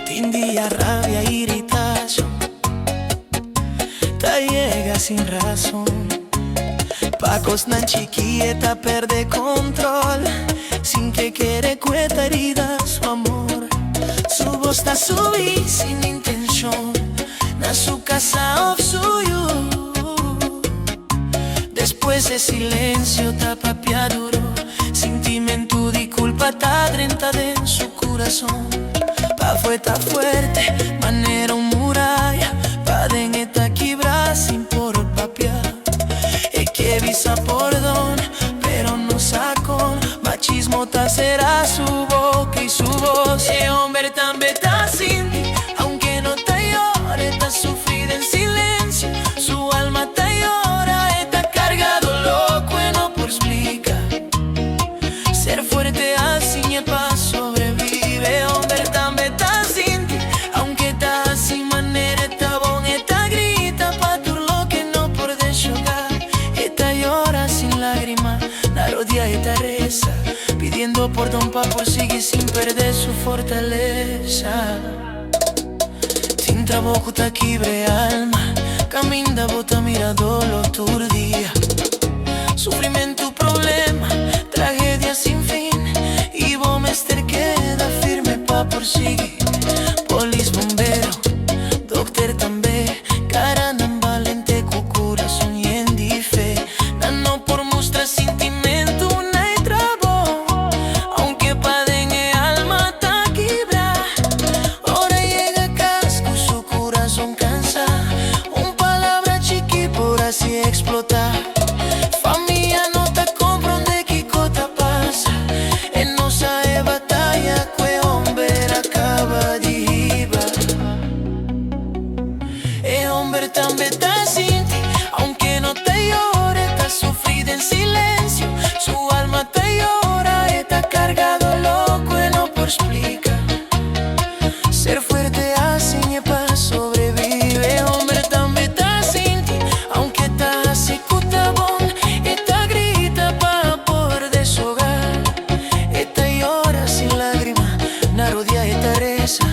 India, rabia, irritación, te llega sin razón. Pacos nan chiquieta perde control, sin que quiere cueta herida su amor. Su voz ta subí sin intención, na su casa of suyo. Después de silencio ta papia duro, sentimento di culpa ta drenta en su corazón. Pa fue ta fuerte, manera un muralla, pa deneta quibra sin por papia. E que visa por don, pero no sacó. Machismo ta será su boca y su voz. E hombre también ta sin ti, aunque no te llore, ta sufrida en silencio. Su alma ta llora, está cargado loco y no por explicar. Ser fuerte así es pa sobrevive. Hombre también ta sin ti, aunque ta sin manera, está bon, esta grita pa tu lo que no puedes jugar. Esta llora sin lágrima, la rodilla esta reza, pidiendo perdón pa por seguir sin perder su fortaleza. Sin trabajo ta quibre alma, caminda bota mirado lo turdía. Sufrimiento, problema, tragedia sin fin, y vos mester queda firme pa por seguir. Polis, bombero, doctor también, cara nan valente con corazón y en dife. No por mostrar sentimiento, no hay trabo, aunque paden el alma ta quibra. Ahora llega a casa con su corazón cansa, un palabra chiqui por así explotar. Familia no te comprende que cosa pasa, en no sabe batalla que hombre acaba de iba. El hombre también está sin ti, aunque no te llore, está sufrida en silencio. Su alma te llora, está cargado loco y no por explicar. Ser fuerte así es pa sobrevive. Hombre también está sin ti, aunque está así cutabón, esta grita pa por deshogar. Esta llora sin lágrima, na rodilla esta reza,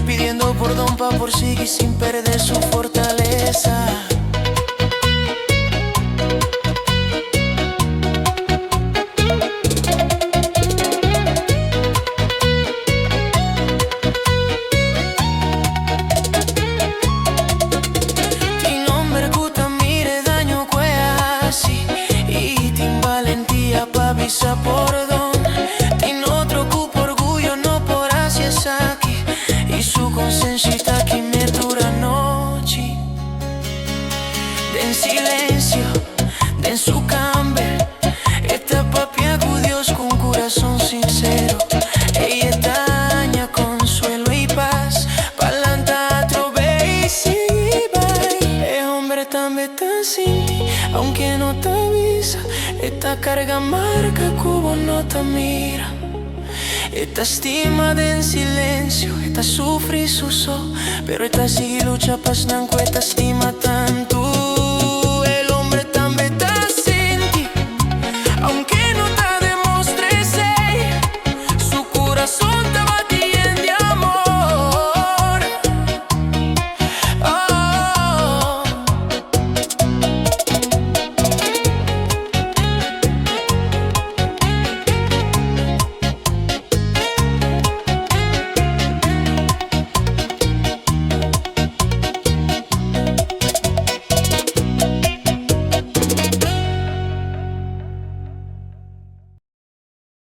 pidiendo perdón pa por seguir sin perder su fortaleza. Tin hombre guta mire daño que así, y tin valentía pa visa por don. Tin otro cupo orgullo no por hacia aquí, y su conciencia está aquí me dura noche. En silencio, en su camber, esta papia con Dios con corazón sincero. Ella daña consuelo y paz, palanta trove y sigue bye. El hombre también está sin ti, aunque no te avisa. Esta carga marca cubo no te mira. Esta estima en silencio, esta sufre y suso, pero esta sigue lucha pas nanco esta estima tanto.